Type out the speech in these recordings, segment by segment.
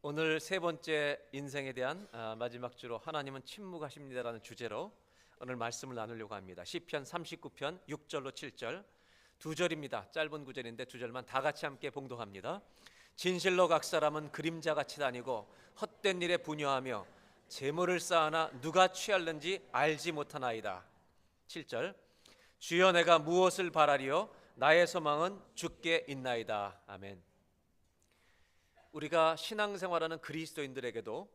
오늘 세 번째 인생에 대한 마지막 주로 하나님은 침묵하십니다라는 주제로 오늘 말씀을 나누려고 합니다. 시편 39편 6절로 7절 두 절입니다. 짧은 구절인데 두 절만 다 같이 함께 봉독합니다. 진실로 각 사람은 그림자같이 다니고 헛된 일에 분유하며 재물을 쌓아나 누가 취할는지 알지 못하나이다. 7절 주여 내가 무엇을 바라리요 나의 소망은 주께 있나이다. 아멘. 우리가 신앙생활하는 그리스도인들에게도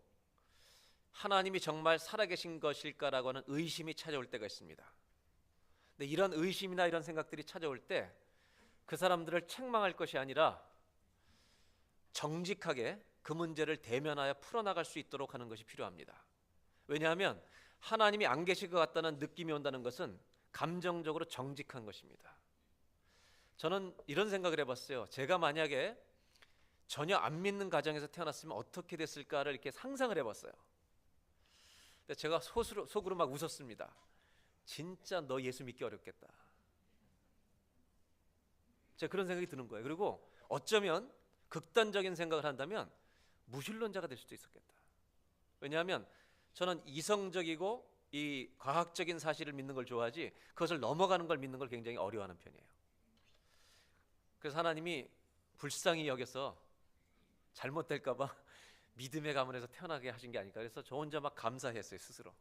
하나님이 정말 살아계신 것일까라고 하는 의심이 찾아올 때가 있습니다. 근데 이런 의심이나 이런 생각들이 찾아올 때 그 사람들을 책망할 것이 아니라 정직하게 그 문제를 대면하여 풀어나갈 수 있도록 하는 것이 필요합니다. 왜냐하면 하나님이 안 계실 것 같다는 느낌이 온다는 것은 감정적으로 정직한 것입니다. 저는 이런 생각을 해봤어요. 제가 만약에 전혀 안 믿는 가정에서 태어났으면 어떻게 됐을까를 이렇게 상상을 해봤어요. 근데 제가 속으로 막 웃었습니다. 진짜 너 예수 믿기 어렵겠다. 제가 그런 생각이 드는 거예요. 그리고 어쩌면 극단적인 생각을 한다면 무신론자가 될 수도 있었겠다. 왜냐하면 저는 이성적이고 이 과학적인 사실을 믿는 걸 좋아하지 그것을 넘어가는 걸 믿는 걸 굉장히 어려워하는 편이에요. 그래서 하나님이 불쌍히 여겨서 잘못될까 봐 믿음의 가문에서 태어나게 하신 게 아닐까. 그래서 저 혼자 막 감사했어요, 스스로.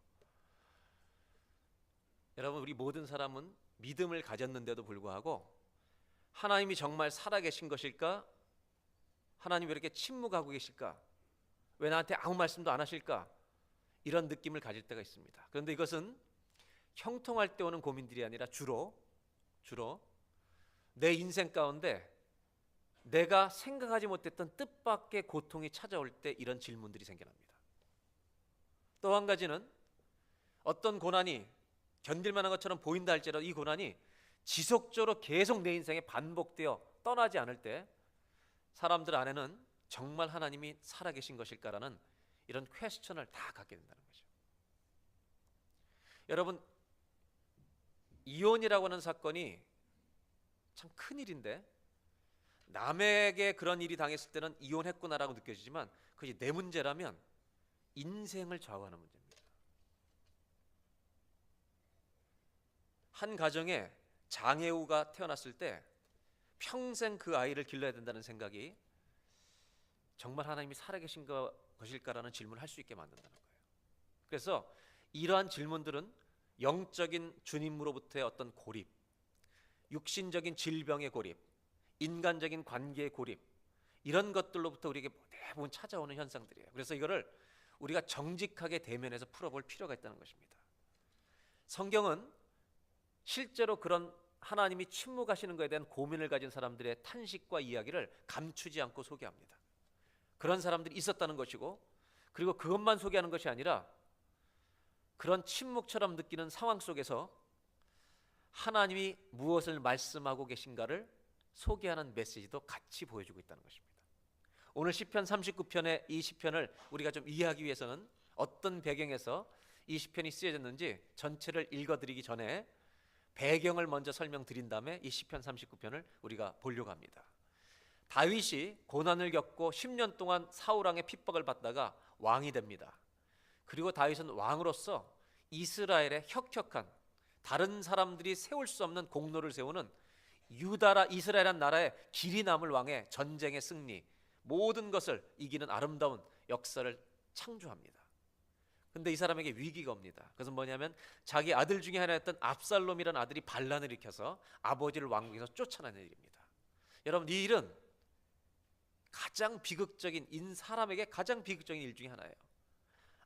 여러분, 우리 모든 사람은 믿음을 가졌는데도 불구하고 하나님이 정말 살아계신 것일까? 하나님이 왜 이렇게 침묵하고 계실까? 왜 나한테 아무 말씀도 안 하실까? 이런 느낌을 가질 때가 있습니다. 그런데 이것은 형통할 때 오는 고민들이 아니라 주로 내 인생 가운데 내가 생각하지 못했던 뜻밖의 고통이 찾아올 때 이런 질문들이 생겨납니다. 또 한 가지는 어떤 고난이 견딜 만한 것처럼 보인다 할지라도 이 고난이 지속적으로 계속 내 인생에 반복되어 떠나지 않을 때 사람들 안에는 정말 하나님이 살아계신 것일까라는 이런 퀘스천을 다 갖게 된다는 거죠. 여러분, 이혼이라고 하는 사건이 참 큰일인데 남에게 그런 일이 당했을 때는 이혼했구나라고 느껴지지만 그게 내 문제라면 인생을 좌우하는 문제입니다. 한 가정에 장애우가 태어났을 때 평생 그 아이를 길러야 된다는 생각이 정말 하나님이 살아계신 것일까라는 질문을 할 수 있게 만든다는 거예요. 그래서 이러한 질문들은 영적인 주님으로부터의 어떤 고립, 육신적인 질병의 고립, 인간적인 관계의 고립, 이런 것들로부터 우리에게 대부분 찾아오는 현상들이에요. 그래서 이거를 우리가 정직하게 대면해서 풀어볼 필요가 있다는 것입니다. 성경은 실제로 그런 하나님이 침묵하시는 것에 대한 고민을 가진 사람들의 탄식과 이야기를 감추지 않고 소개합니다. 그런 사람들이 있었다는 것이고, 그리고 그것만 소개하는 것이 아니라 그런 침묵처럼 느끼는 상황 속에서 하나님이 무엇을 말씀하고 계신가를 소개하는 메시지도 같이 보여주고 있다는 것입니다. 오늘 시편 39편의 이 시편을 우리가 좀 이해하기 위해서는 어떤 배경에서 이 시편이 쓰여졌는지 전체를 읽어드리기 전에 배경을 먼저 설명드린 다음에 이 시편 39편을 우리가 보려고 합니다. 다윗이 고난을 겪고 10년 동안 사울왕의 핍박을 받다가 왕이 됩니다. 그리고 다윗은 왕으로서 이스라엘의 혁혁한 다른 사람들이 세울 수 없는 공로를 세우는 유다라 이스라엘한 나라의 길이 남을 왕의 전쟁의 승리, 모든 것을 이기는 아름다운 역사를 창조합니다. 근데 이 사람에게 위기가 옵니다. 그것은 뭐냐면 자기 아들 중에 하나였던 압살롬이라는 아들이 반란을 일으켜서 아버지를 왕궁에서 쫓아내는 일입니다. 여러분, 이 일은 가장 비극적인 사람에게 가장 비극적인 일 중에 하나예요.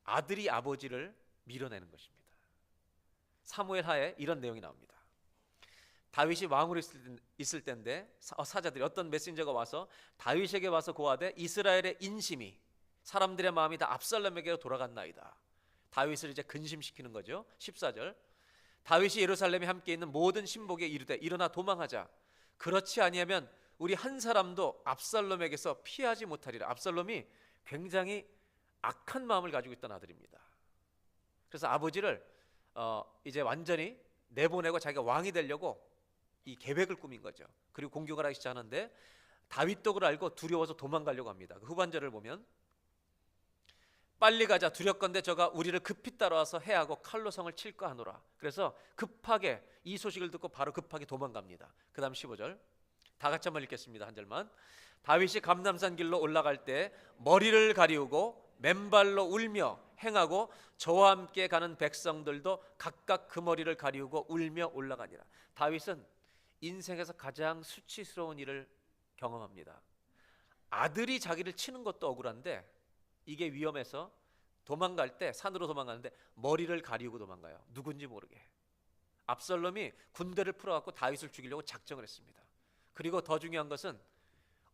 아들이 아버지를 밀어내는 것입니다. 사무엘 하에 이런 내용이 나옵니다. 다윗이 왕으로 있을 때인데 사자들이 어떤 메신저가 와서 다윗에게 와서 고하되 이스라엘의 인심이 사람들의 마음이 다 압살롬에게로 돌아갔나이다. 다윗을 이제 근심시키는 거죠. 14절 다윗이 예루살렘에 함께 있는 모든 신복에 이르되 일어나 도망하자. 그렇지 아니하면 우리 한 사람도 압살롬에게서 피하지 못하리라. 압살롬이 굉장히 악한 마음을 가지고 있던 아들입니다. 그래서 아버지를 이제 완전히 내보내고 자기가 왕이 되려고 이 계획을 꾸민 거죠. 그리고 공격을 하기 시작하는데 다윗도 그걸 알고 두려워서 도망가려고 합니다. 그 후반절을 보면 빨리 가자, 두렵건대 저가 우리를 급히 따라와서 해하고 칼로 성을 칠까 하노라. 그래서 급하게 이 소식을 듣고 바로 급하게 도망갑니다. 그 다음 15절 다 같이 한번 읽겠습니다. 한 절만. 다윗이 감람산 길로 올라갈 때 머리를 가리우고 맨발로 울며 행하고 저와 함께 가는 백성들도 각각 그 머리를 가리우고 울며 올라가니라. 다윗은 인생에서 가장 수치스러운 일을 경험합니다. 아들이 자기를 치는 것도 억울한데 이게 위험해서 도망갈 때, 산으로 도망가는데 머리를 가리우고 도망가요. 누군지 모르게. 압살롬이 군대를 풀어갖고 다윗을 죽이려고 작정을 했습니다. 그리고 더 중요한 것은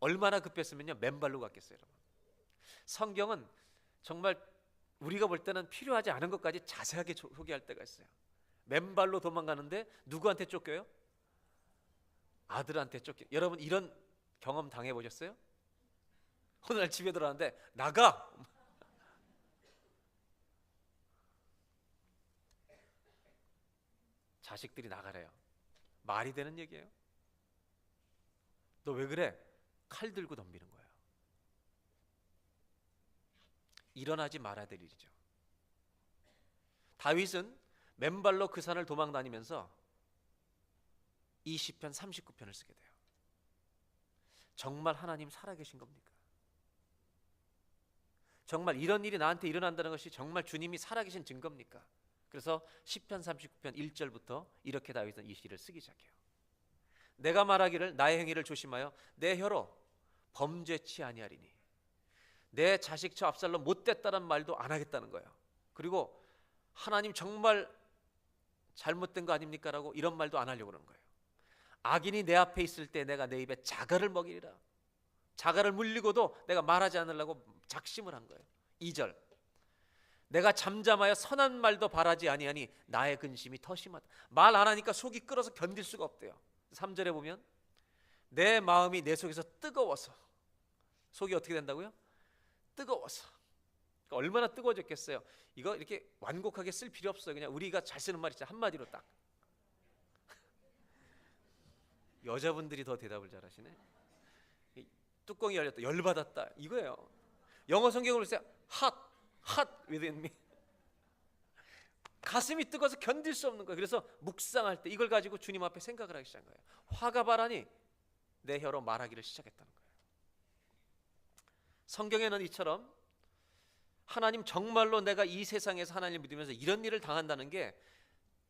얼마나 급했으면요, 맨발로 갔겠어요. 여러분. 성경은 정말 우리가 볼 때는 필요하지 않은 것까지 자세하게 소개할 때가 있어요. 맨발로 도망가는데 누구한테 쫓겨요? 아들한테 쫓겨요. 여러분 이런 경험 당해보셨어요? 오늘 집에 들어왔는데 나가! 자식들이 나가래요. 말이 되는 얘기예요? 너 왜 그래? 칼 들고 덤비는 거예요. 일어나지 말아야 될 일이죠. 다윗은 맨발로 그 산을 도망 다니면서 이 시편 39편을 쓰게 돼요. 정말 하나님 살아계신 겁니까? 정말 이런 일이 나한테 일어난다는 것이 정말 주님이 살아계신 증거입니까? 그래서 시편 39편 1절부터 이렇게 다윗은 이 시를 쓰기 시작해요. 내가 말하기를 나의 행위를 조심하여 내 혀로 범죄치 아니하리니 내 자식 저 압살롬 못됐다는 말도 안 하겠다는 거예요. 그리고 하나님 정말 잘못된 거 아닙니까? 라고 이런 말도 안 하려고 그러는 거예요. 악인이 내 앞에 있을 때 내가 내 입에 자갈을 먹이리라. 자갈을 물리고도 내가 말하지 않으려고 작심을 한 거예요. 2절 내가 잠잠하여 선한 말도 바라지 아니하니 나의 근심이 더 심하다. 말 안 하니까 속이 끓어서 견딜 수가 없대요. 3절에 보면 내 마음이 내 속에서 뜨거워서, 속이 어떻게 된다고요? 뜨거워서. 그러니까 얼마나 뜨거워졌겠어요. 이거 이렇게 완곡하게 쓸 필요 없어요. 그냥 우리가 잘 쓰는 말이 있잖아요. 한마디로 딱. 여자분들이 더 대답을 잘하시네. 뚜껑이 열렸다, 열받았다, 이거예요. 영어 성경으로 쓰세요. hot within me. 가슴이 뜨거워서 견딜 수 없는 거예요. 그래서 묵상할 때 이걸 가지고 주님 앞에 생각을 하기 시작한 거예요. 화가 바라니 내 혀로 말하기를 시작했다는 거예요. 성경에는 이처럼 하나님 정말로 내가 이 세상에서 하나님을 믿으면서 이런 일을 당한다는 게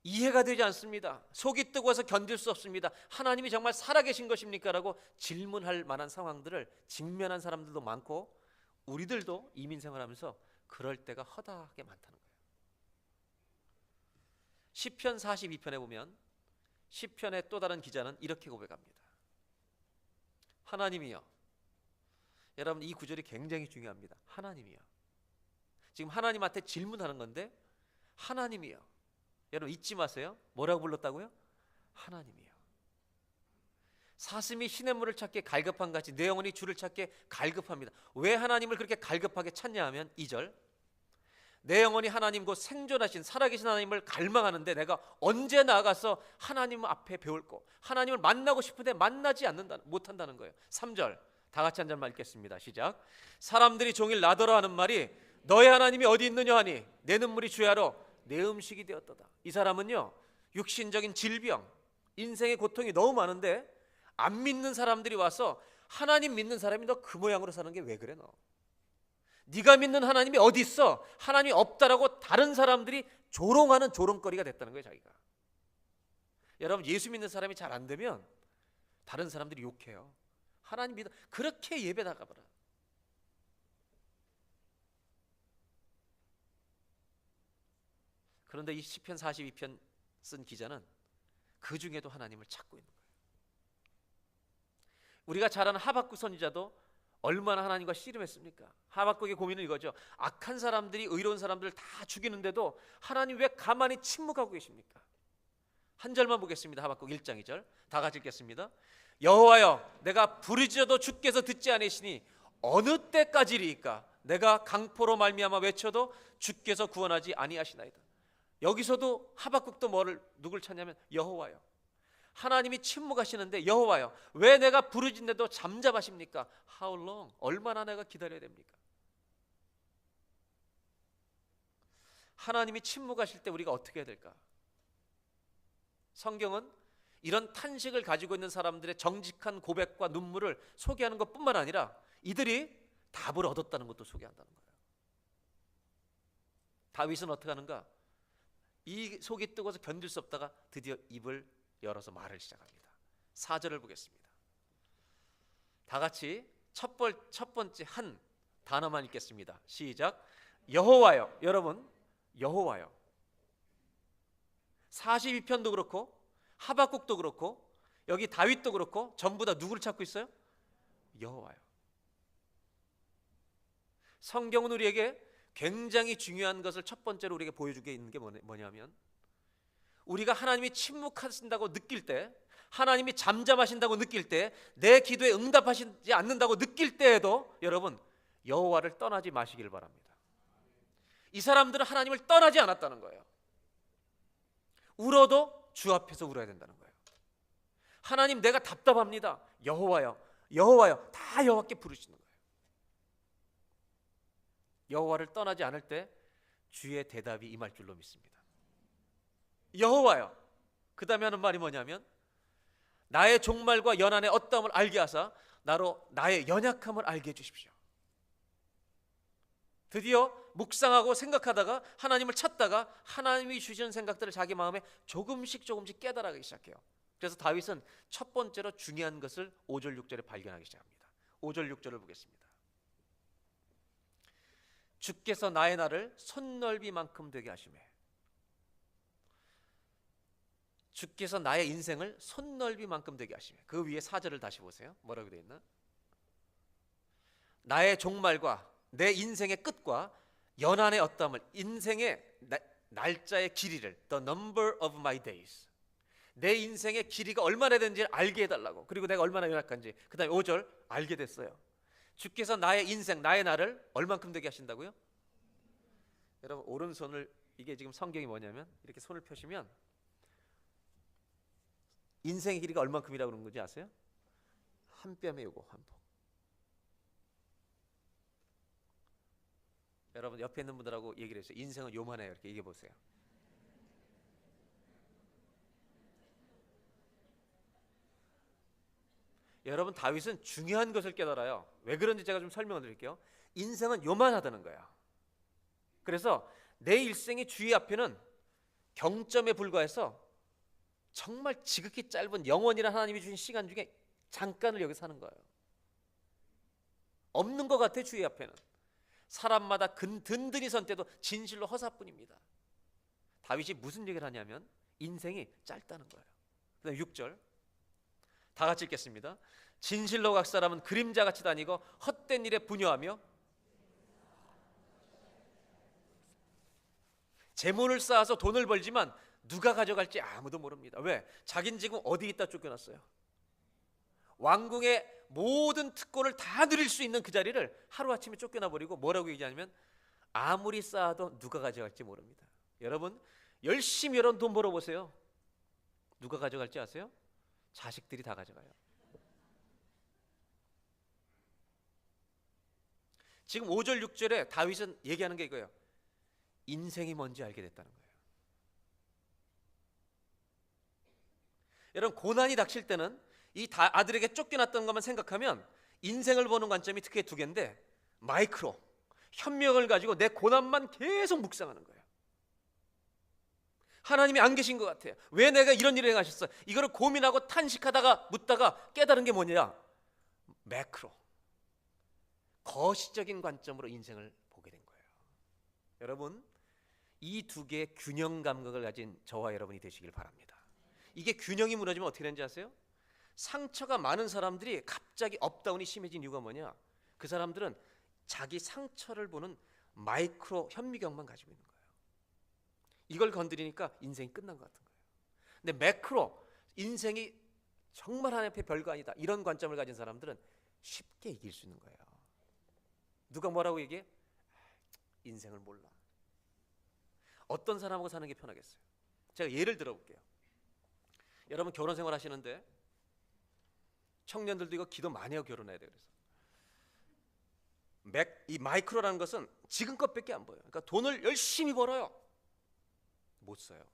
이해가 되지 않습니다. 속이 뜨거워서 견딜 수 없습니다. 하나님이 정말 살아계신 것입니까? 라고 질문할 만한 상황들을 직면한 사람들도 많고 우리들도 이민생활하면서 그럴 때가 허다하게 많다는 거예요. 시편 42편에 보면 시편의 또 다른 기자는 이렇게 고백합니다. 하나님이여. 여러분 이 구절이 굉장히 중요합니다. 하나님이여. 지금 하나님한테 질문하는 건데 하나님이여. 여러분 잊지 마세요. 뭐라고 불렀다고요? 하나님이요. 사슴이 시냇물을 찾기에 갈급한 같이 내 영혼이 주를 찾기에 갈급합니다. 왜 하나님을 그렇게 갈급하게 찾냐 하면 2절 내 영혼이 하나님 곧 생존하신 살아계신 하나님을 갈망하는데 내가 언제 나아가서 하나님 앞에 배울고 하나님을 만나고 싶은데 만나지 못한다는 거예요. 3절 다 같이 한 절만 읽겠습니다. 시작. 사람들이 종일 나더러 하는 말이 너의 하나님이 어디 있느냐 하니 내 눈물이 주야로 내 음식이 되었도다. 이 사람은요 육신적인 질병, 인생의 고통이 너무 많은데 안 믿는 사람들이 와서 하나님 믿는 사람이 너 그 모양으로 사는 게 왜 그래 너? 네가 믿는 하나님이 어디 있어? 하나님이 없다라고 다른 사람들이 조롱하는 조롱거리가 됐다는 거예요. 자기가. 여러분 예수 믿는 사람이 잘 안 되면 다른 사람들이 욕해요. 하나님 믿어 그렇게 예배 나가봐라. 그런데 이 시편 42편 쓴 기자는 그 중에도 하나님을 찾고 있는 거예요. 우리가 잘 아는 하박국 선지자도 얼마나 하나님과 씨름했습니까? 하박국의 고민은 이거죠. 악한 사람들이 의로운 사람들을 다 죽이는데도 하나님 왜 가만히 침묵하고 계십니까? 한 절만 보겠습니다. 하박국 1장 2절 다 같이 읽겠습니다. 여호와여 내가 부르짖어도 주께서 듣지 않으시니 어느 때까지리이까? 내가 강포로 말미암아 외쳐도 주께서 구원하지 아니하시나이다. 여기서도 하박국도 누굴 찾냐면 여호와요. 하나님이 침묵하시는데 여호와요 왜 내가 부르짖는데도 잠잠하십니까? How long? 얼마나 내가 기다려야 됩니까? 하나님이 침묵하실 때 우리가 어떻게 해야 될까? 성경은 이런 탄식을 가지고 있는 사람들의 정직한 고백과 눈물을 소개하는 것뿐만 아니라 이들이 답을 얻었다는 것도 소개한다는 거예요. 다윗은 어떻게 하는가? 이 속이 뜨거워서 견딜 수 없다가 드디어 입을 열어서 말을 시작합니다. 4절을 보겠습니다. 다 같이 첫 번째 한 단어만 읽겠습니다. 시작. 여호와여. 여러분, 여호와여. 42편도 그렇고 하박국도 그렇고 여기 다윗도 그렇고 전부 다 누구를 찾고 있어요? 여호와요. 성경은 우리에게 굉장히 중요한 것을 첫 번째로 우리에게 보여주게 있는 게 뭐냐면, 우리가 하나님이 침묵하신다고 느낄 때, 하나님이 잠잠하신다고 느낄 때, 내 기도에 응답하시지 않는다고 느낄 때에도 여러분, 여호와를 떠나지 마시길 바랍니다. 이 사람들은 하나님을 떠나지 않았다는 거예요. 울어도 주 앞에서 울어야 된다는 거예요. 하나님, 내가 답답합니다. 여호와여, 여호와여, 다 여호와께 부르시는 거예요. 여호와를 떠나지 않을 때 주의 대답이 임할 줄로 믿습니다. 여호와여. 그 다음에 하는 말이 뭐냐면, 나의 종말과 연한의 어떠함을 알게 하사 나로 나의 연약함을 알게 해주십시오. 드디어 묵상하고 생각하다가 하나님을 찾다가 하나님이 주시는 생각들을 자기 마음에 조금씩 깨달아가기 시작해요. 그래서 다윗은 첫 번째로 중요한 것을 5절 6절에 발견하기 시작합니다. 5절 6절을 보겠습니다. 주께서 나의 날을 손넓이만큼 되게 하시매. 주께서 나의 인생을 손넓이만큼 되게 하시매. 그 위에 4절을 다시 보세요. 뭐라고 되어 있나? 나의 종말과 내 인생의 끝과 연한의 어떠함을, 인생의 날짜의 길이를, the number of my days, 내 인생의 길이가 얼마나 되는지 알게 해달라고, 그리고 내가 얼마나 연약한지. 그 다음에 5절 알게 됐어요. 주께서 나의 인생, 나의 날을 얼만큼 되게 하신다고요? 여러분, 오른손을, 이게 지금 성경이 뭐냐면 이렇게 손을 펴시면 인생의 길이가 얼만큼이라고 그러는 건지 아세요? 한 뼘에 요거 한 폭. 여러분, 옆에 있는 분들하고 얘기를 했어요. 인생은 요만해요. 이렇게 얘기해 보세요. 여러분, 다윗은 중요한 것을 깨달아요. 왜 그런지 제가 좀 설명을 드릴게요. 인생은 요만하다는 거야. 그래서 내 일생이 주의 앞에는 경점에 불과해서 정말 지극히 짧은 영원이란 하나님이 주신 시간 중에 잠깐을 여기 사는 거예요. 없는 것 같아. 주의 앞에는 사람마다 든든히 선 때도 진실로 허사뿐입니다. 다윗이 무슨 얘기를 하냐면 인생이 짧다는 거예요. 그 다음 6절 다 같이 읽겠습니다. 진실로 각 사람은 그림자같이 다니고 헛된 일에 분여하며 재물을 쌓아서 돈을 벌지만 누가 가져갈지 아무도 모릅니다. 왜? 자긴 지금 어디 있다 쫓겨났어요. 왕궁의 모든 특권을 다 누릴 수 있는 그 자리를 하루아침에 쫓겨나 버리고 뭐라고 얘기하냐면 아무리 쌓아도 누가 가져갈지 모릅니다. 여러분, 열심히 여러분 돈 벌어보세요. 누가 가져갈지 아세요? 자식들이 다 가져가요. 지금 5절 6절에 다윗은 얘기하는 게 이거예요. 인생이 뭔지 알게 됐다는 거예요. 여러분, 고난이 닥칠 때는 이 아들에게 쫓겨났던 것만 생각하면 인생을 보는 관점이 특히 두 개인데, 마이크로 현명을 가지고 내 고난만 계속 묵상하는 거예요. 하나님이 안 계신 것 같아요. 왜 내가 이런 일을 행하셨어? 이거를 고민하고 탄식하다가 묻다가 깨달은 게 뭐냐? 매크로, 거시적인 관점으로 인생을 보게 된 거예요. 여러분, 이 두 개의 균형 감각을 가진 저와 여러분이 되시길 바랍니다. 이게 균형이 무너지면 어떻게 되는지 아세요? 상처가 많은 사람들이 갑자기 업다운이 심해진 이유가 뭐냐? 그 사람들은 자기 상처를 보는 마이크로 현미경만 가지고 있는 거예요. 이걸 건드리니까 인생이 끝난 것 같은 거예요. 근데 매크로, 인생이 정말 하나님 앞에 별거 아니다, 이런 관점을 가진 사람들은 쉽게 이길 수 있는 거예요. 누가 뭐라고 얘기해? 인생을 몰라. 어떤 사람하고 사는 게 편하겠어요? 제가 예를 들어볼게요. 여러분, 결혼 생활 하시는데 청년들도 이거 기도 많이 하고 결혼해야 돼요. 그래서 이 마이크로라는 것은 지금 것밖에 안 보여요. 그러니까 돈을 열심히 벌어요. 못 써요.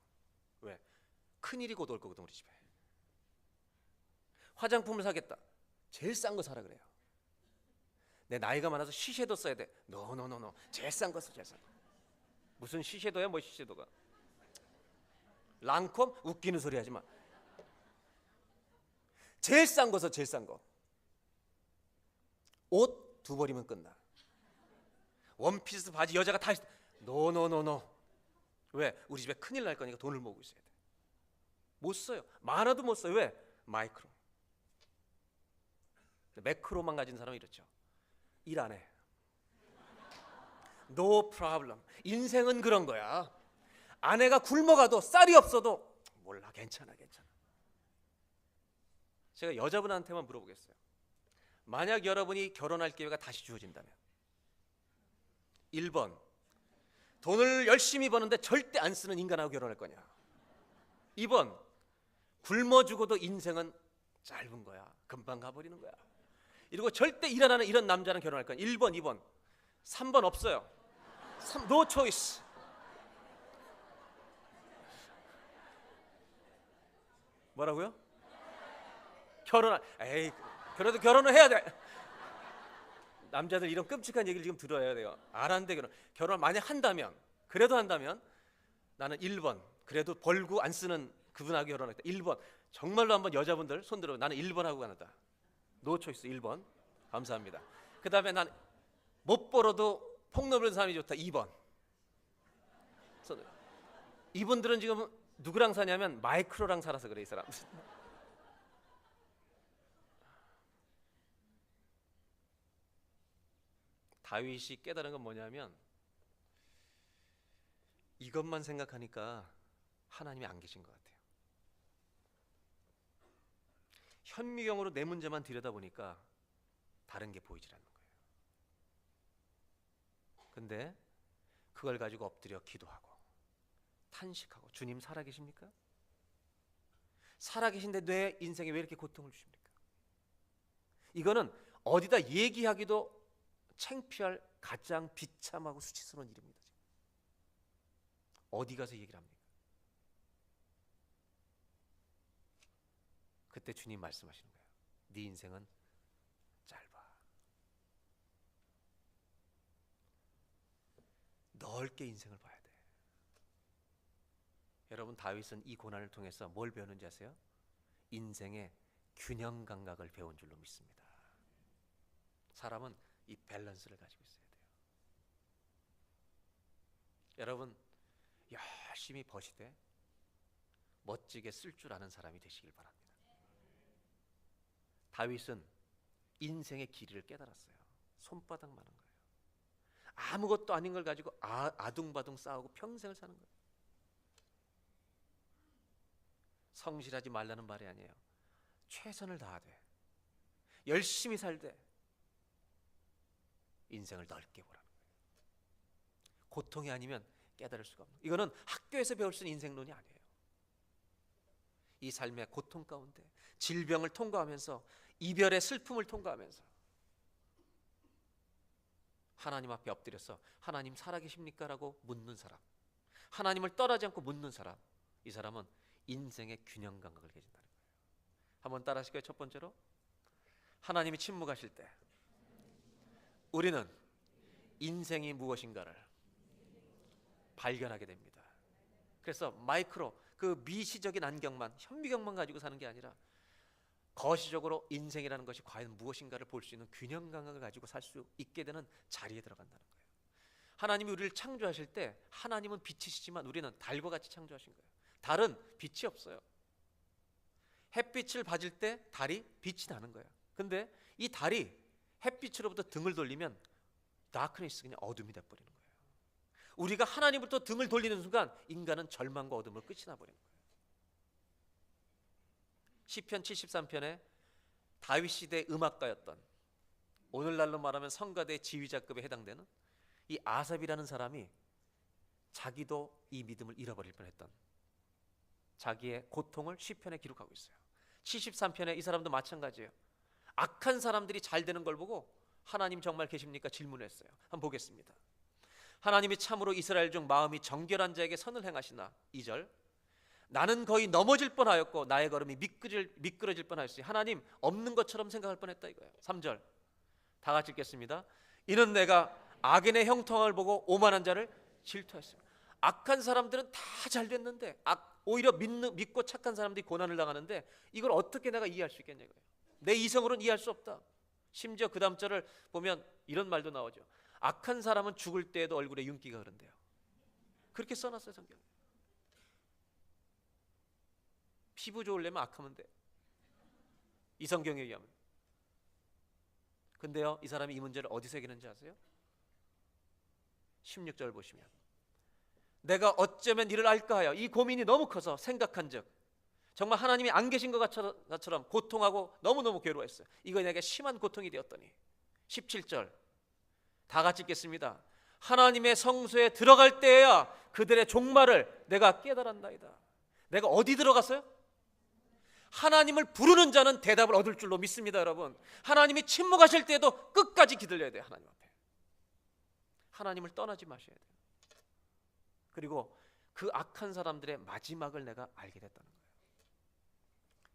왜? 큰일이 곧 올 거거든 우리 집에. 화장품을 사겠다. 제일 싼 거 사라 그래요. 내 나이가 많아서 시섀도 써야 돼. 노노노노. 제일 싼 거 써, 제일 싼 거. 무슨 시섀도야, 뭐 시섀도가. 랑콤? 웃기는 소리 하지 마. 제일 싼 거 써, 제일 싼 거. 옷 두 벌이면 끝나. 원피스 바지 여자가 다 있어. 노노노노. 왜? 우리 집에 큰일 날 거니까 돈을 모으고 있어야 돼. 못 써요. 많아도 못 써요. 왜? 마이크로. 매크로만 가진 사람은 이렇죠. 일 안 해. No problem. 인생은 그런 거야. 아내가 굶어가도 쌀이 없어도 몰라, 괜찮아, 괜찮아. 제가 여자분한테만 물어보겠어요. 만약 여러분이 결혼할 기회가 다시 주어진다면 1번, 돈을 열심히 버는데 절대 안 쓰는 인간하고 결혼할 거냐? 2번, 굶어 죽어도 인생은 짧은 거야. 금방 가버리는 거야. 이러고 절대 일 안 하는 이런 남자랑 결혼할 거냐? 1번, 2번. 3번 없어요. No choice. 뭐라고요? 그래도 결혼을 해야 돼. 남자들 이런 끔찍한 얘기를 지금 들어야 돼요. 안 한대 결혼을 만약 한다면, 그래도 한다면 나는 1번, 그래도 벌고 안 쓰는 그분하고 결혼하겠다. 1번. 정말로 한번 여자분들 손 들어. 나는 1번 하고 간다. 노 초이스 1번. 감사합니다. 그 다음에 난 못 벌어도 폭넘는 사람이 좋다. 2번. 이분들은 지금 누구랑 사냐면 마이크로랑 살아서 그래, 이 사람. 다윗이 깨달은 건 뭐냐면 이것만 생각하니까 하나님이 안 계신 것 같아요. 현미경으로 내 문제만 들여다보니까 다른 게 보이질 않는 거예요. 근데 그걸 가지고 엎드려 기도하고 탄식하고, 주님 살아계십니까? 살아계신데 내 인생에 왜 이렇게 고통을 주십니까? 이거는 어디다 얘기하기도 창피할 가장 비참하고 수치스러운 일입니다. 어디 가서 얘기를 합니까? 그때 주님 말씀하시는 거예요. 네 인생은 짧아. 넓게 인생을 봐야 돼. 여러분, 다윗은 이 고난을 통해서 뭘 배우는지 아세요? 인생의 균형 감각을 배운 줄로 믿습니다. 사람은 이 밸런스를 가지고 있어야 돼요. 여러분, 열심히 버시되 멋지게 쓸 줄 아는 사람이 되시길 바랍니다. 다윗은 인생의 길이를 깨달았어요. 손바닥만한 거예요. 아무것도 아닌 걸 가지고 아둥바둥 싸우고 평생을 사는 거예요. 성실하지 말라는 말이 아니에요. 최선을 다하되 열심히 살되 인생을 넓게 보라는 거예요. 고통이 아니면 깨달을 수가 없는, 이거는 학교에서 배울 수 있는 인생론이 아니에요. 이 삶의 고통 가운데 질병을 통과하면서 이별의 슬픔을 통과하면서 하나님 앞에 엎드려서 하나님 살아계십니까? 라고 묻는 사람, 하나님을 떠나지 않고 묻는 사람, 이 사람은 인생의 균형 감각을 가진다는 거예요. 한번 따라 하실까요? 첫 번째로, 하나님이 침묵하실 때 우리는 인생이 무엇인가를 발견하게 됩니다. 그래서 마이크로, 그 미시적인 안경만, 현미경만 가지고 사는 게 아니라 거시적으로 인생이라는 것이 과연 무엇인가를 볼 수 있는 균형 감각을 가지고 살 수 있게 되는 자리에 들어간다는 거예요. 하나님이 우리를 창조하실 때 하나님은 빛이시지만 우리는 달과 같이 창조하신 거예요. 달은 빛이 없어요. 햇빛을 받을 때 달이 빛이 나는 거예요. 근데 이 달이 햇빛으로부터 등을 돌리면 다크니스, 그냥 어둠이 돼버리는 거예요. 우리가 하나님부터 등을 돌리는 순간 인간은 절망과 어둠으로 끝이 나버리는 거예요. 시편 73편에 다윗 시대의 음악가였던, 오늘날로 말하면 성가대 지휘자급에 해당되는 이 아삽이라는 사람이 자기도 이 믿음을 잃어버릴 뻔했던 자기의 고통을 시편에 기록하고 있어요. 73편에 이 사람도 마찬가지예요. 악한 사람들이 잘 되는 걸 보고 하나님 정말 계십니까? 질문했어요. 한번 보겠습니다. 하나님이 참으로 이스라엘 중 마음이 정결한 자에게 선을 행하시나. 2절, 나는 거의 넘어질 뻔하였고 나의 걸음이 미끄러질 뻔하였으니 하나님 없는 것처럼 생각할 뻔했다 이거예요. 3절, 다 같이 읽겠습니다. 이는 내가 악인의 형통함을 보고 오만한 자를 질투했습니다. 악한 사람들은 다 잘 됐는데 오히려 믿고 착한 사람들이 고난을 당하는데 이걸 어떻게 내가 이해할 수 있겠냐 이거예요. 내 이성으로는 이해할 수 없다. 심지어 그 다음 절을 보면 이런 말도 나오죠. 악한 사람은 죽을 때에도 얼굴에 윤기가 흐른대요. 그렇게 써놨어요 성경에. 피부 좋으려면 악하면 돼, 이 성경에 의하면. 근데요, 이 사람이 이 문제를 어디서 해결했는지 아세요? 16절 보시면, 내가 어쩌면 이를 알까 하여 이 고민이 너무 커서 생각한즉 정말 하나님이 안 계신 것처럼 고통하고 너무너무 괴로워했어요. 이거 내게 심한 고통이 되었더니. 17절 다 같이 읽겠습니다. 하나님의 성소에 들어갈 때에야 그들의 종말을 내가 깨달았나이다. 내가 어디 들어갔어요? 하나님을 부르는 자는 대답을 얻을 줄로 믿습니다. 여러분, 하나님이 침묵하실 때에도 끝까지 기다려야 돼요. 하나님 앞에 하나님을 떠나지 마셔야 돼요. 그리고 그 악한 사람들의 마지막을 내가 알게 됐다는 거예요.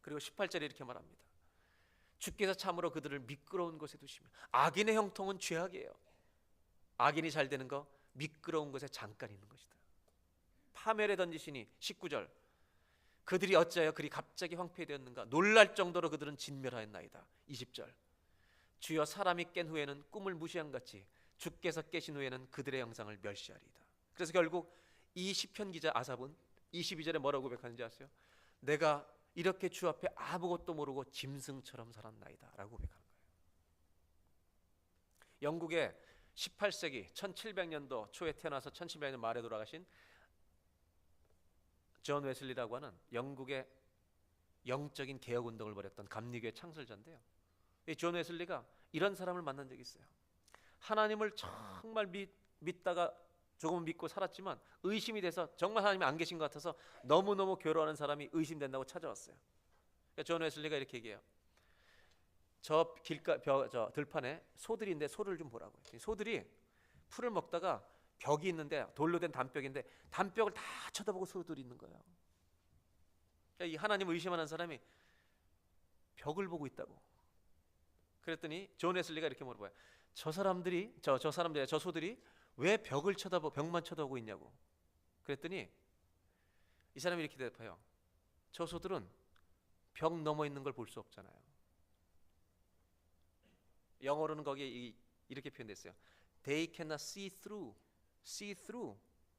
그리고 18절에 이렇게 말합니다. 주께서 참으로 그들을 미끄러운 곳에 두시며. 악인의 형통은 죄악이에요. 악인이 잘 되는 거 미끄러운 곳에 잠깐 있는 것이다. 파멸에 던지시니. 19절, 그들이 어찌하여 그리 갑자기 황폐되었는가. 놀랄 정도로 그들은 진멸하였나이다. 20절, 주여 사람이 깬 후에는 꿈을 무시한 같이 주께서 깨신 후에는 그들의 형상을 멸시하리이다. 그래서 결국 이 시편 기자 아삽은 22절에 뭐라고 고백하는지 아세요? 내가 이렇게 주 앞에 아무것도 모르고 짐승처럼 살았나이다 라고 고백하는 거예요. 영국의 18세기 1700년도 초에 태어나서 1700년 말에 돌아가신 존 웨슬리라고 하는 영국의 영적인 개혁운동을 벌였던 감리교의 창설자인데요, 이 존 웨슬리가 이런 사람을 만난 적이 있어요. 하나님을 정말 믿다가 조금 믿고 살았지만 의심이 돼서 정말 하나님이 안 계신 것 같아서 너무너무 괴로워하는 사람이 의심된다고 찾아왔어요. 그러니까 존 웨슬리가 이렇게 얘기해요. 저 들판에 소들이 있는데 소를 좀 보라고. 소들이 풀을 먹다가 벽이 있는데 돌로 된 담벽인데 담벽을 다 쳐다보고 소들이 있는 거예요. 그러니까 이 하나님을 의심하는 사람이 벽을 보고 있다고. 그랬더니 존 웨슬리가 이렇게 물어봐요. 저 소들이 왜 벽만 쳐다보고 있냐고. 그랬더니 이 사람이 이렇게 대답해요. 저 소들은 벽 넘어 있는 걸 볼 수 없잖아요. 영어로는 거기에 이렇게 표현됐어요. They cannot see through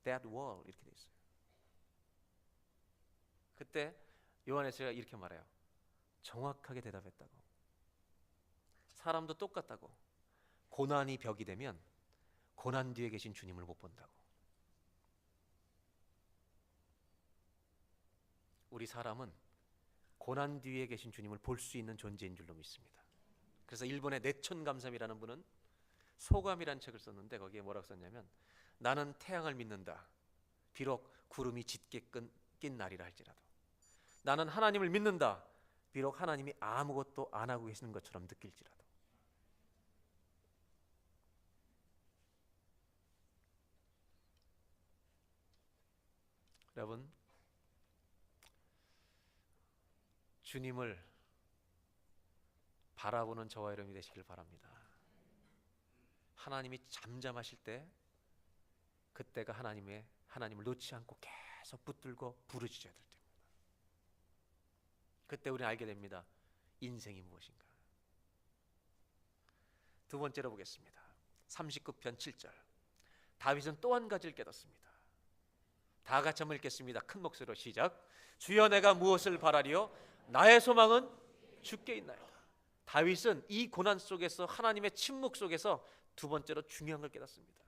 that wall. 이렇게 돼 있어요. 그때 요한에서가 이렇게 말해요. 정확하게 대답했다고. 사람도 똑같다고. 고난이 벽이 되면 고난 뒤에 계신 주님을 못 본다고. 우리 사람은 고난 뒤에 계신 주님을 볼 수 있는 존재인 줄로 믿습니다. 그래서 일본의 내촌감삼이라는 분은 소감이라는 책을 썼는데 거기에 뭐라고 썼냐면, 나는 태양을 믿는다. 비록 구름이 짙게 낀 날이라 할지라도. 나는 하나님을 믿는다. 비록 하나님이 아무것도 안 하고 계시는 것처럼 느낄지라도. 여러분, 주님을 바라보는 저와 여러분이 되시길 바랍니다. 하나님이 잠잠하실 때 그때가 하나님을 놓지 않고 계속 붙들고 부르짖어야 될 때입니다. 그때 우리는 알게 됩니다. 인생이 무엇인가. 두 번째로 보겠습니다. 39편 7절. 다윗은 또 한 가지를 깨닫습니다. 다 같이 한번 읽겠습니다. 큰 목소리로 시작. 주여 내가 무엇을 바라리요? 나의 소망은 주께 있나이다. 다윗은 이 고난 속에서, 하나님의 침묵 속에서 두 번째로 중요한 걸 깨닫습니다.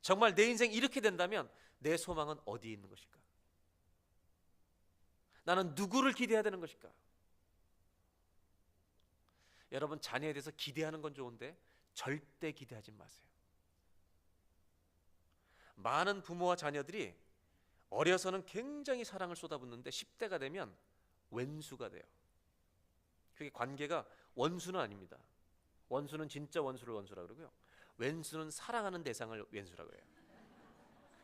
정말 내 인생이 이렇게 된다면 내 소망은 어디에 있는 것일까? 나는 누구를 기대해야 되는 것일까? 여러분, 자녀에 대해서 기대하는 건 좋은데 절대 기대하지 마세요. 많은 부모와 자녀들이 어려서는 굉장히 사랑을 쏟아붓는데 10대가 되면 왼수가 돼요. 그게 관계가 원수는 아닙니다. 원수는 진짜 원수를 원수라 그러고요. 왼수는 사랑하는 대상을 왼수라고 해요.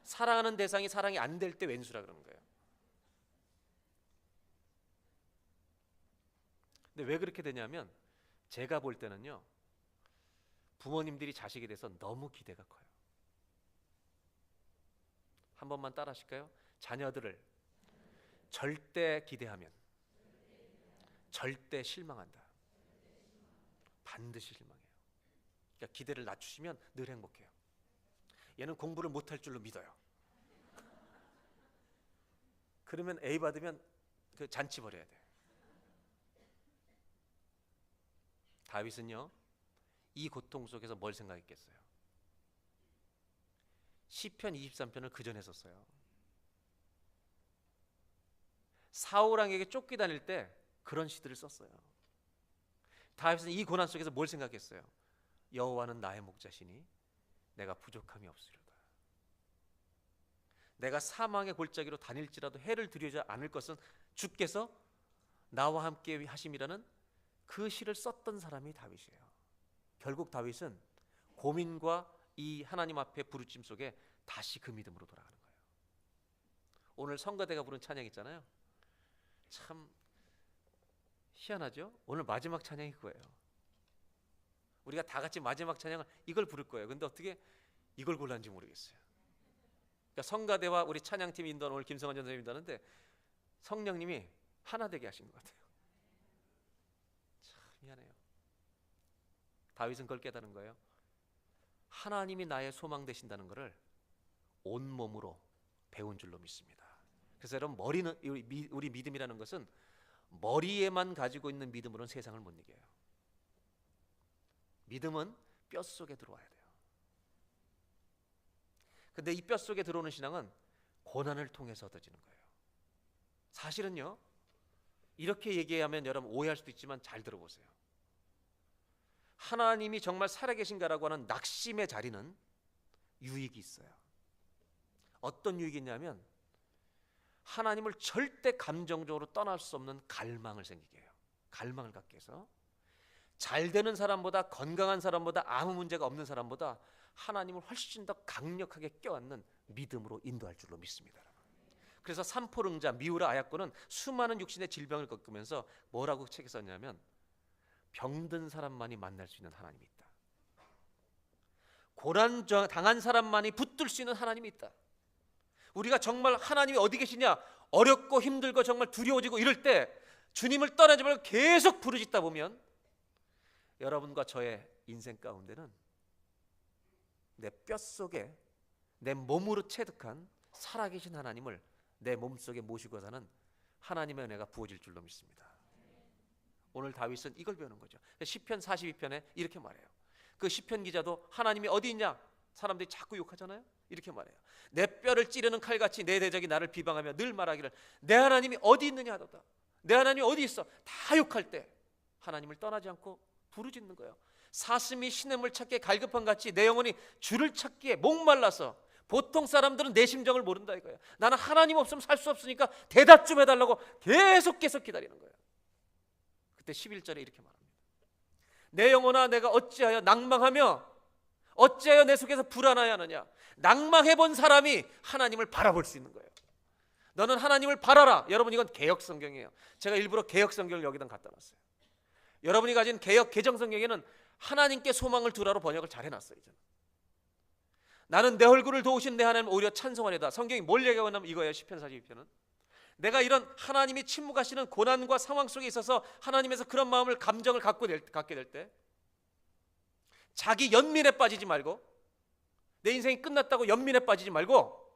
사랑하는 대상이 사랑이 안 될 때 왼수라 그러는 거예요. 근데 왜 그렇게 되냐면 제가 볼 때는요, 부모님들이 자식에 대해서 너무 기대가 커요. 한 번만 따라 하실까요? 자녀들을 절대 기대하면 절대 실망한다. 반드시 실망해요. 그러니까 기대를 낮추시면 늘 행복해요. 얘는 공부를 못할 줄로 믿어요. 그러면 A 받으면 그 잔치 벌여야 돼. 다윗은요, 이 고통 속에서 뭘 생각했겠어요? 시편 23편을 그 전에 썼어요. 사울왕에게 쫓기다닐 때 그런 시들을 썼어요. 다윗은 이 고난 속에서 뭘 생각했어요? 여호와는 나의 목자시니 내가 부족함이 없으리로다. 내가 사망의 골짜기로 다닐지라도 해를 들이지 않을 것은 주께서 나와 함께 하심이라는 그 시를 썼던 사람이 다윗이에요. 결국 다윗은 고민과 이 하나님 앞에 부르짖음 속에 다시 그 믿음으로 돌아가는 거예요. 오늘 성가대가 부른 찬양 있잖아요. 참 희한하죠? 오늘 마지막 찬양이 그거예요. 우리가 다 같이 마지막 찬양을 이걸 부를 거예요. 근데 어떻게 이걸 골랐는지 모르겠어요. 그러니까 성가대와 우리 찬양팀이 인도하는, 오늘 김성환 전사님이 인도하는데 성령님이 하나 되게 하신 것 같아요. 참 미안해요. 다윗은 그걸 깨달은 거예요. 하나님이 나의 소망 되신다는 것을 온몸으로 배운 줄로 믿습니다. 그래서 여러분, 머리는, 우리 믿음이라는 것은 머리에만 가지고 있는 믿음으로는 세상을 못 이겨요. 믿음은 뼛속에 들어와야 돼요. 근데 이 뼛속에 들어오는 신앙은 고난을 통해서 얻어지는 거예요. 사실은요, 이렇게 얘기하면 여러분 오해할 수도 있지만 잘 들어보세요. 하나님이 정말 살아계신가라고 하는 낙심의 자리는 유익이 있어요. 어떤 유익이 있냐면 하나님을 절대 감정적으로 떠날 수 없는 갈망을 생기게 해요. 갈망을 갖게 해서 잘 되는 사람보다, 건강한 사람보다, 아무 문제가 없는 사람보다 하나님을 훨씬 더 강력하게 껴안는 믿음으로 인도할 줄로 믿습니다. 그래서 삼포릉자 미우라 아야코는 수많은 육신의 질병을 겪으면서 뭐라고 책에 썼냐면 병든 사람만이 만날 수 있는 하나님이 있다. 고난 당한 사람만이 붙들 수 있는 하나님이 있다. 우리가 정말 하나님이 어디 계시냐, 어렵고 힘들고 정말 두려워지고 이럴 때 주님을 떠나지 말고 계속 부르짖다 보면 여러분과 저의 인생 가운데는 내 뼛속에 내 몸으로 체득한 살아계신 하나님을 내 몸속에 모시고 사는 하나님의 은혜가 부어질 줄로 믿습니다. 오늘 다윗은 이걸 배우는 거죠. 시편 42편에 이렇게 말해요. 그 시편 기자도 하나님이 어디 있냐? 사람들이 자꾸 욕하잖아요. 이렇게 말해요. 내 뼈를 찌르는 칼같이 내 대적이 나를 비방하며 늘 말하기를 내 하나님이 어디 있느냐 하도다. 내 하나님이 어디 있어? 다 욕할 때 하나님을 떠나지 않고 부르짖는 거예요. 사슴이 시냇물 찾기에 갈급한 같이 내 영혼이 주를 찾기에 목말라서, 보통 사람들은 내 심정을 모른다 이거예요. 나는 하나님 없으면 살 수 없으니까 대답 좀 해달라고 계속 기다리는 거예요. 그때 11절에 이렇게 말합니다. 내 영혼아 내가 어찌하여 낭망하며 어찌하여 내 속에서 불안하여 하느냐. 낭망해본 사람이 하나님을 바라볼 수 있는 거예요. 너는 하나님을 바라라. 여러분, 이건 개역 성경이에요. 제가 일부러 개역 성경을 여기다 갖다 놨어요. 여러분이 가진 개역 개정 성경에는 하나님께 소망을 두라로 번역을 잘 해놨어요. 이제는. 나는 내 얼굴을 도우신 내 하나님 오히려 찬송하리다. 성경이 뭘 얘기하고 있냐면 이거예요. 시편 42편은 내가 이런 하나님이 침묵하시는 고난과 상황 속에 있어서 하나님에서 그런 마음을, 감정을 갖게 될 때 자기 연민에 빠지지 말고, 내 인생이 끝났다고 연민에 빠지지 말고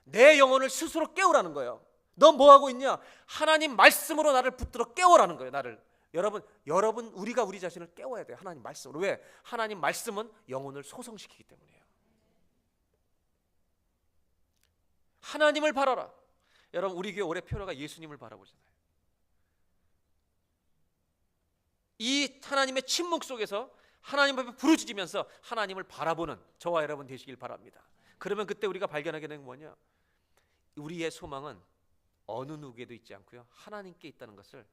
내 영혼을 스스로 깨우라는 거예요. 너 뭐하고 있냐? 하나님 말씀으로 나를 붙들어 깨우라는 거예요. 나를. 여러분 우리가 우리 자신을 깨워야 돼요. 하나님 말씀으로. 왜? 하나님 말씀은 영혼을 소성시키기 때문이에요. 하나님을 바라라. 여러분, 우리 교회 올해 표어가 예수님을 바라보잖아요. 이 하나님의 침묵 속에서 하나님 앞에 부르짖으면서 하나님을 바라보는 저와 여러분 되시길 바랍니다. 그러면 그때 우리가 발견하게 되는 건 뭐냐? 우리의 소망은 어느 누구에도 있지 않고요, 하나님께 있다는 것을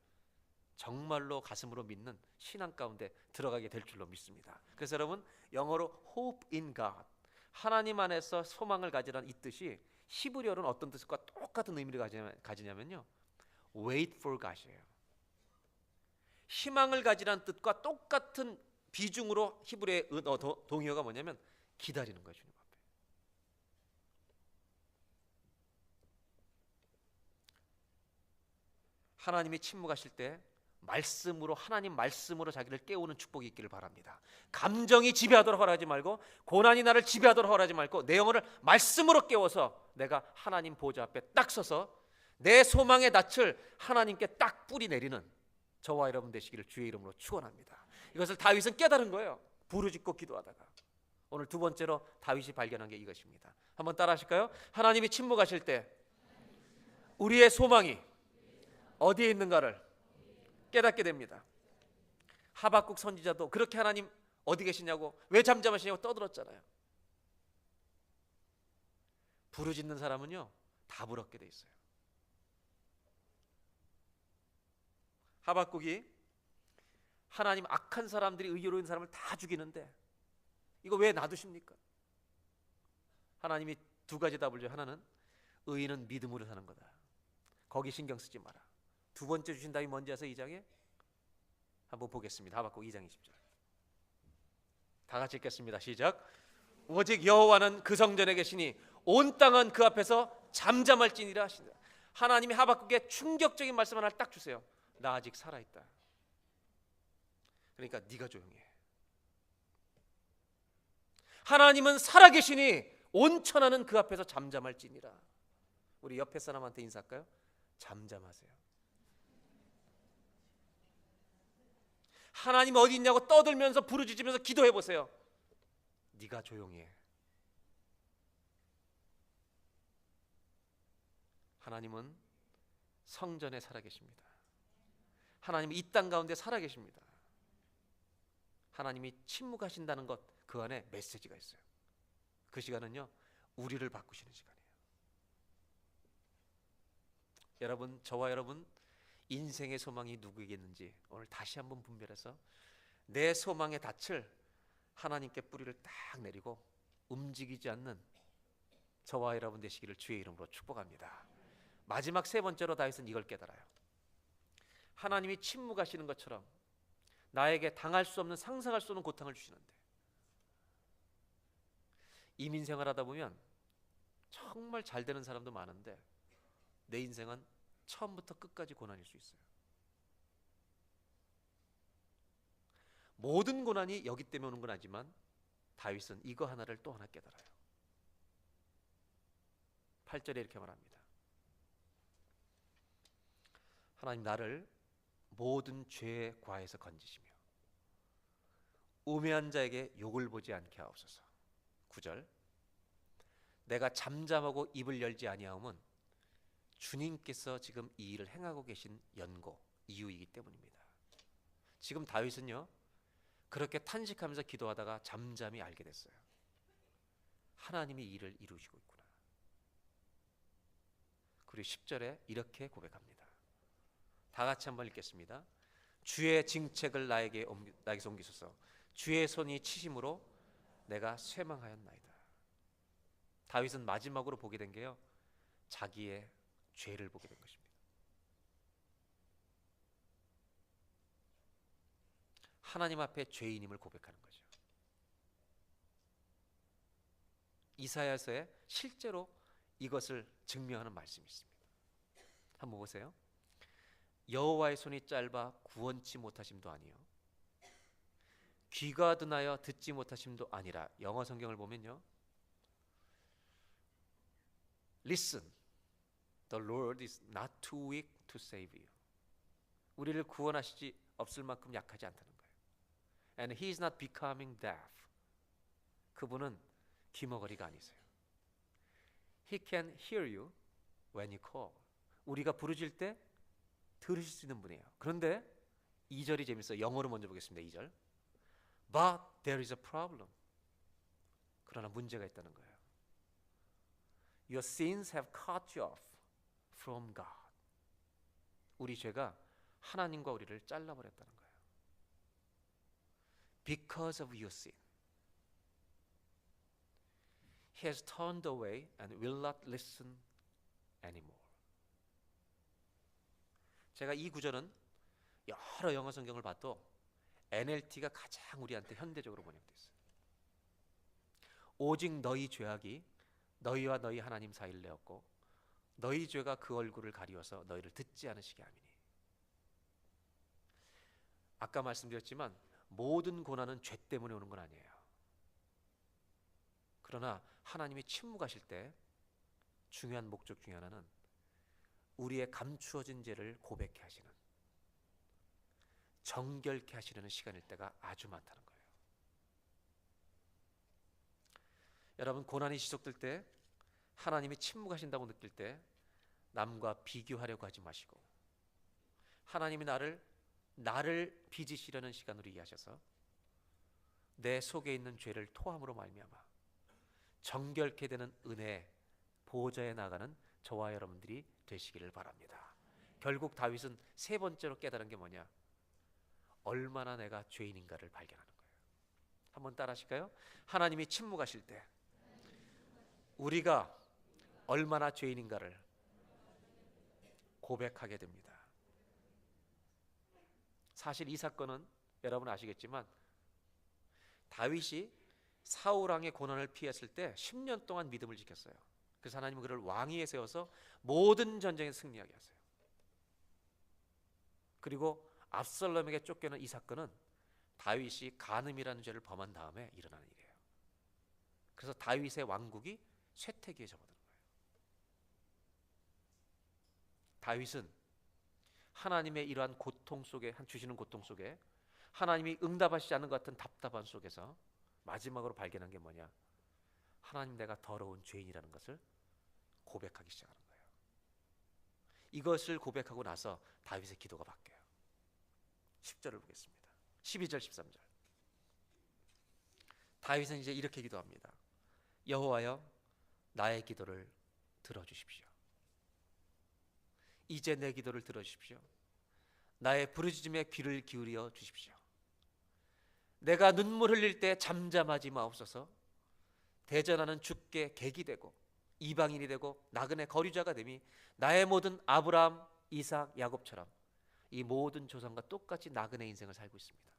정말로 가슴으로 믿는 신앙 가운데 들어가게 될 줄로 믿습니다. 그래서 여러분, 영어로 hope in God, 하나님 안에서 소망을 가지라는 이 뜻이 히브리어로는 어떤 뜻과 똑같은 의미를 가지냐면요, wait for God이에요. 희망을 가지라는 뜻과 똑같은 비중으로 히브리의 동의어가 뭐냐면 기다리는 거예요. 주님 앞에. 하나님이 침묵하실 때 말씀으로, 하나님 말씀으로 자기를 깨우는 축복이 있기를 바랍니다. 감정이 지배하도록 허락하지 말고, 고난이 나를 지배하도록 허락하지 말고, 내 영혼을 말씀으로 깨워서 내가 하나님 보좌 앞에 딱 서서 내 소망의 낯을 하나님께 딱 뿌리 내리는 저와 여러분 되시기를 주의 이름으로 축원합니다. 이것을 다윗은 깨달은 거예요. 부르짖고 기도하다가. 오늘 두 번째로 다윗이 발견한 게 이것입니다. 한번 따라 하실까요? 하나님이 침묵하실 때 우리의 소망이 어디에 있는가를 깨닫게 됩니다. 하박국 선지자도 그렇게 하나님 어디 계시냐고, 왜 잠잠하시냐고 떠들었잖아요. 부르짖는 사람은요, 답을 얻게 돼 있어요. 하박국이 하나님, 악한 사람들이 의로운 사람을 다 죽이는데 이거 왜 놔두십니까? 하나님이 두 가지 답을 줘요. 하나는 의인은 믿음으로 사는 거다. 거기 신경 쓰지 마라. 두 번째 주신 답이 뭔지 아세요? 2장에 한번 보겠습니다. 하박국 2장 20절. 다 같이 읽겠습니다. 시작. 오직 여호와는 그 성전에 계시니 온 땅은 그 앞에서 잠잠할지니라 하시니라. 하나님이 하박국에 충격적인 말씀 하나를 딱 주세요. 나 아직 살아있다. 그러니까 네가 조용히 해. 하나님은 살아계시니 온 천하는 그 앞에서 잠잠할지니라. 우리 옆에 사람한테 인사할까요? 잠잠하세요. 하나님 어디 있냐고 떠들면서 부르짖으면서 기도해 보세요. 네가 조용히 해. 하나님은 성전에 살아계십니다. 하나님은 이 땅 가운데 살아계십니다. 하나님이 침묵하신다는 것, 그 안에 메시지가 있어요. 그 시간은요, 우리를 바꾸시는 시간이에요. 여러분, 저와 여러분 인생의 소망이 누구에게있는지 오늘 다시 한번 분별해서 내 소망의 닻을 하나님께 뿌리를 딱 내리고 움직이지 않는 저와 여러분 되시기를 주의 이름으로 축복합니다. 마지막 세 번째로 다윗은 이걸 깨달아요. 하나님이 침묵하시는 것처럼 나에게 당할 수 없는, 상상할 수 없는 고통을 주시는데, 이민생활 하다 보면 정말 잘 되는 사람도 많은데 내 인생은 처음부터 끝까지 고난일 수 있어요. 모든 고난이 여기 때문에 오는 건 아니지만 다윗은 이거 하나를 또 하나 깨달아요. 8절에 이렇게 말합니다. 하나님, 나를 모든 죄의 과에서 건지시며 우매한 자에게 욕을 보지 않게 하옵소서. 9절, 내가 잠잠하고 입을 열지 아니하음은 주님께서 지금 이 일을 행하고 계신 연고, 이유이기 때문입니다. 지금 다윗은요, 그렇게 탄식하면서 기도하다가 잠잠히 알게 됐어요. 하나님이 이 일을 이루시고 있구나. 그리고 10절에 이렇게 고백합니다. 다 같이 한번 읽겠습니다. 주의 징책을 나에게서 옮기소서. 주의 손이 치심으로 내가 쇠망하였나이다. 다윗은 마지막으로 보게 된 게요, 자기의 죄를 보게 된 것입니다. 하나님 앞에 죄인임을 고백하는 거죠. 이사야서에 실제로 이것을 증명하는 말씀이 있습니다. 한번 보세요. 여호와의 손이 짧아 구원치 못하심도 아니요 귀가 둔하여 듣지 못하심도 아니라. 영어 성경을 보면요, Listen, the Lord is not too weak to save you. 우리를 구원하시지 없을 만큼 약하지 않다는 거예요. And he is not becoming deaf. 그분은 귀머거리가 아니세요. He can hear you when you call. 우리가 부르실 때 들으실 수 있는 분이에요. 그런데 2절이 재밌어요. 영어로 먼저 보겠습니다. 2절. But there is a problem. 그러나 문제가 있다는 거예요. Your sins have cut you off from God. 우리 죄가 하나님과 우리를 잘라버렸다는 거예요. Because of your sin, He has turned away and will not listen anymore. 제가 이 구절은 여러 영어 성경을 봐도 NLT가 가장 우리한테 현대적으로 번역되어 있어요. 오직 너희 죄악이 너희와 너희 하나님 사이를 내었고 너희 죄가 그 얼굴을 가리워서 너희를 듣지 않으시게 함이니. 아까 말씀드렸지만 모든 고난은 죄 때문에 오는 건 아니에요. 그러나 하나님이 침묵하실 때 중요한 목적 중에 하나는 우리의 감추어진 죄를 고백해 하시는, 정결케 하시려는 시간일 때가 아주 많다는 거예요. 여러분, 고난이 지속될 때 하나님이 침묵하신다고 느낄 때 남과 비교하려고 하지 마시고 하나님이 나를 빚으시려는 시간으로 이해하셔서 내 속에 있는 죄를 토함으로 말미암아 정결케 되는 은혜 보호자에 나가는 저와 여러분들이 되시기를 바랍니다. 결국 다윗은 세 번째로 깨달은 게 뭐냐? 얼마나 내가 죄인인가를 발견하는 거예요. 한번 따라 하실까요? 하나님이 침묵하실 때 우리가 얼마나 죄인인가를 고백하게 됩니다. 사실 이 사건은 여러분 아시겠지만 다윗이 사울왕의 고난을 피했을 때 10년 동안 믿음을 지켰어요. 그래서 하나님은 그를 왕위에 세워서 모든 전쟁에 승리하게 하세요. 그리고 압살롬에게 쫓겨난 이 사건은 다윗이 간음이라는 죄를 범한 다음에 일어나는 일이에요. 그래서 다윗의 왕국이 쇠퇴기에 접어드는 거예요. 다윗은 하나님의 이러한 고통 속에, 주시는 고통 속에 하나님이 응답하시지 않는 것 같은 답답한 속에서 마지막으로 발견한 게 뭐냐? 하나님, 내가 더러운 죄인이라는 것을 고백하기 시작하는 거예요. 이것을 고백하고 나서 다윗의 기도가 바뀌어요. 10절을 보겠습니다. 12절 13절. 다윗은 이제 이렇게 기도합니다. 여호와여, 나의 기도를 들어주십시오. 이제 내 기도를 들어주십시오. 나의 부르짖음에 귀를 기울여 주십시오. 내가 눈물 흘릴 때 잠잠하지 마옵소서. 대전하는 주께 객이 되고 이방인이 되고 나그네 거류자가 됨이 나의 모든 아브라함, 이삭, 야곱처럼 이 모든 조상과 똑같이 나그네 인생을 살고 있습니다.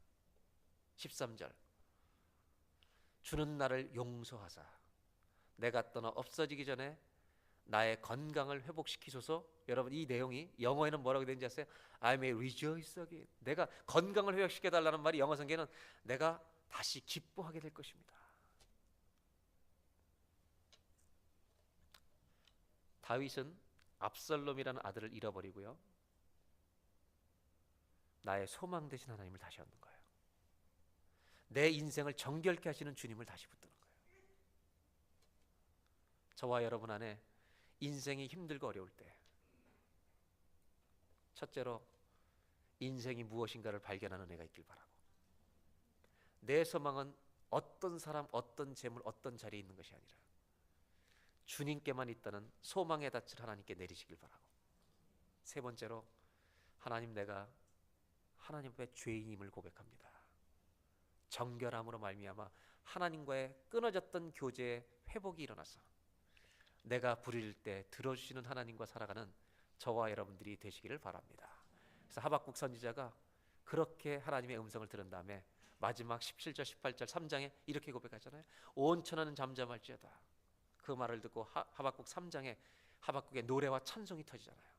13절. 주는 나를 용서하사 내가 떠나 없어지기 전에 나의 건강을 회복시키소서. 여러분, 이 내용이 영어에는 뭐라고 되는지 아세요? I may rejoice again. 내가 건강을 회복시켜달라는 말이 영어 성경에는 내가 다시 기뻐하게 될 것입니다. 다윗은 압살롬이라는 아들을 잃어버리고요, 나의 소망 되신 하나님을 다시 얻는 거예요. 내 인생을 정결케 하시는 주님을 다시 붙드는 거예요. 저와 여러분 안에 인생이 힘들고 어려울 때 첫째로 인생이 무엇인가를 발견하는 은혜가 있길 바라고, 내 소망은 어떤 사람, 어떤 재물, 어떤 자리에 있는 것이 아니라 주님께만 있다는 소망의 닻을 하나님께 내리시길 바라고, 세 번째로 하나님, 내가 하나님 앞에 죄인임을 고백합니다. 정결함으로 말미암아 하나님과의 끊어졌던 교제의 회복이 일어나서 내가 부르짖을 때 들어주시는 하나님과 살아가는 저와 여러분들이 되시기를 바랍니다. 그래서 하박국 선지자가 그렇게 하나님의 음성을 들은 다음에 마지막 17절 18절 3장에 이렇게 고백하잖아요. 온 천하는 잠잠할지어다. 그 말을 듣고 하박국 3장에 하박국의 노래와 찬송이 터지잖아요.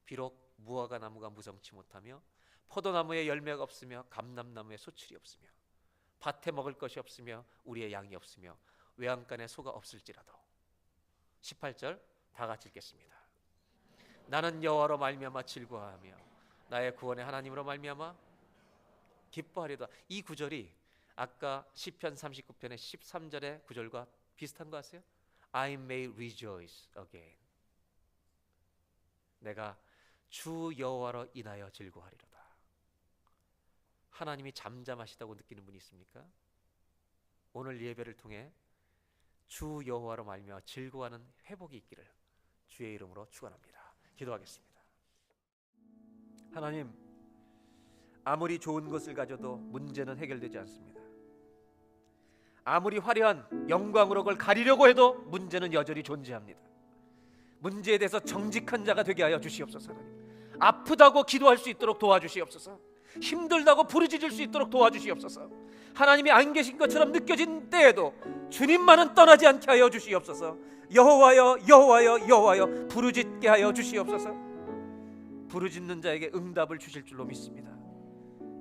비록 무화과 나무가 무성치 못하며 포도나무에 열매가 없으며 감람나무에 소출이 없으며 밭에 먹을 것이 없으며 우리의 양이 없으며 외양간에 소가 없을지라도. 18절 다 같이 읽겠습니다. 나는 여호와로 말미암아 즐거워하며 나의 구원의 하나님으로 말미암아 기뻐하리로다. 이 구절이 아까 시편 39편의 13절의 구절과 비슷한 거 아세요? I may rejoice again. 내가 주 여호와로 인하여 즐거워하리로다. 하나님이 잠잠하시다고 느끼는 분이 있습니까? 오늘 예배를 통해 주 여호와로 말미암아 즐거워하는 회복이 있기를 주의 이름으로 축원합니다. 기도하겠습니다. 하나님, 아무리 좋은 것을 가져도 문제는 해결되지 않습니다. 아무리 화려한 영광으로 그걸 가리려고 해도 문제는 여전히 존재합니다. 문제에 대해서 정직한 자가 되게 하여 주시옵소서. 하나님, 아프다고 기도할 수 있도록 도와주시옵소서. 힘들다고 부르짖을 수 있도록 도와주시옵소서. 하나님이 안 계신 것처럼 느껴진 때에도 주님만은 떠나지 않게 하여 주시옵소서. 여호와여 여호와여 여호와여 부르짖게 하여 주시옵소서. 부르짖는 자에게 응답을 주실 줄로 믿습니다.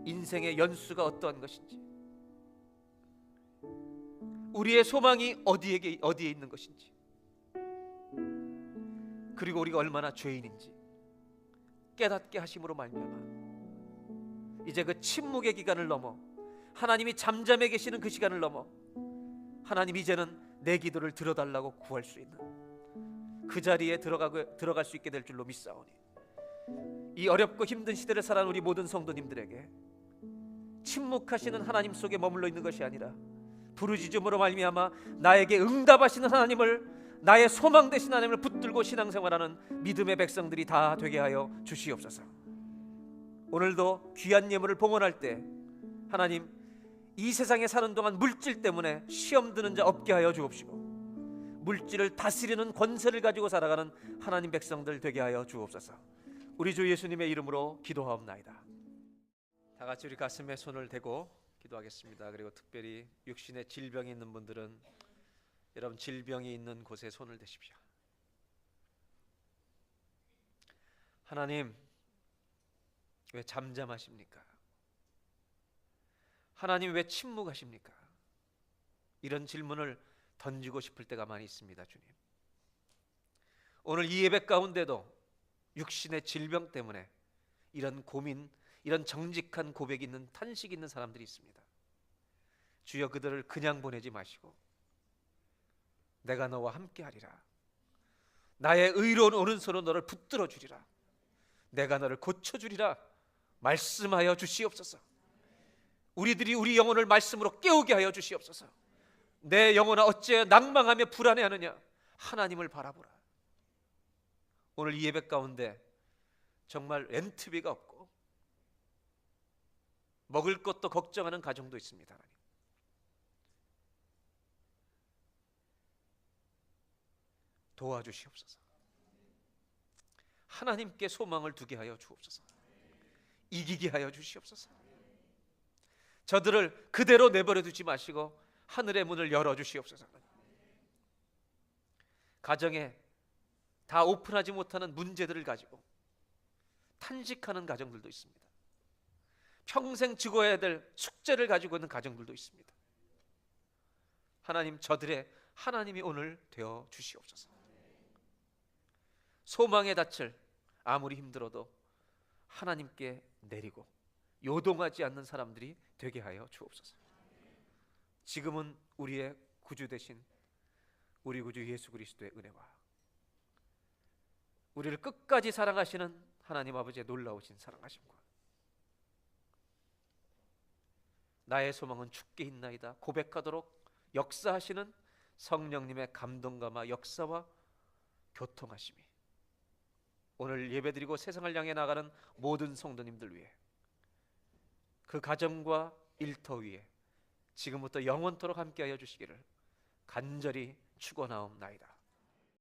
인생의 연수가 어떠한 것인지, 우리의 소망이 어디에 있는 것인지, 그리고 우리가 얼마나 죄인인지 깨닫게 하심으로 말미암아 이제 그 침묵의 기간을 넘어 하나님이 잠잠해 계시는 그 시간을 넘어 하나님, 이제는 내 기도를 들어달라고 구할 수 있는 그 자리에 들어갈 수 있게 될 줄로 믿사오니, 이 어렵고 힘든 시대를 살아가는 우리 모든 성도님들에게 침묵하시는 하나님 속에 머물러 있는 것이 아니라 부르짖음으로 말미암아 나에게 응답하시는 하나님을, 나의 소망 되신 하나님을 붙들고 신앙생활하는 믿음의 백성들이 다 되게 하여 주시옵소서. 오늘도 귀한 예물을 봉헌할 때 하나님, 이 세상에 사는 동안 물질 때문에 시험 드는 자 없게 하여 주옵시고, 물질을 다스리는 권세를 가지고 살아가는 하나님 백성들 되게 하여 주옵소서. 우리 주 예수님의 이름으로 기도하옵나이다. 다 같이 우리 가슴에 손을 대고 기도하겠습니다. 그리고 특별히 육신의 질병이 있는 분들은 여러분, 질병이 있는 곳에 손을 대십시오. 하나님, 왜 잠잠하십니까? 하나님, 왜 침묵하십니까? 이런 질문을 던지고 싶을 때가 많이 있습니다. 주님, 오늘 이 예배 가운데도 육신의 질병 때문에 이런 고민, 이런 정직한 고백이 있는, 탄식이 있는 사람들이 있습니다. 주여, 그들을 그냥 보내지 마시고 내가 너와 함께하리라, 나의 의로운 오른손으로 너를 붙들어 주리라, 내가 너를 고쳐주리라 말씀하여 주시옵소서. 우리들이 우리 영혼을 말씀으로 깨우게 하여 주시옵소서. 내 영혼아, 어째 낭망하며 불안해하느냐? 하나님을 바라보라. 오늘 이 예배 가운데 정말 엔트비가 없고 먹을 것도 걱정하는 가정도 있습니다. 하나님, 도와주시옵소서. 하나님께 소망을 두게 하여 주옵소서. 이기게 하여 주시옵소서. 저들을 그대로 내버려 두지 마시고 하늘의 문을 열어 주시옵소서. 가정에 다 오픈하지 못하는 문제들을 가지고 탄식하는 가정들도 있습니다. 평생 지고야 될 숙제를 가지고 있는 가정들도 있습니다. 하나님, 저들의 하나님이 오늘 되어 주시옵소서. 소망의 닻을 아무리 힘들어도 하나님께 내리고 요동하지 않는 사람들이 되게 하여 주옵소서. 지금은 우리의 구주 되신 우리 구주 예수 그리스도의 은혜와 우리를 끝까지 사랑하시는 하나님 아버지의 놀라우신 사랑하심과 나의 소망은 주께 있나이다 고백하도록 역사하시는 성령님의 감동감화 역사와 교통하심이 오늘 예배드리고 세상을 향해 나가는 모든 성도님들 위해, 그 가정과 일터 위에 지금부터 영원토록 함께하여 주시기를 간절히 축원하옵나이다.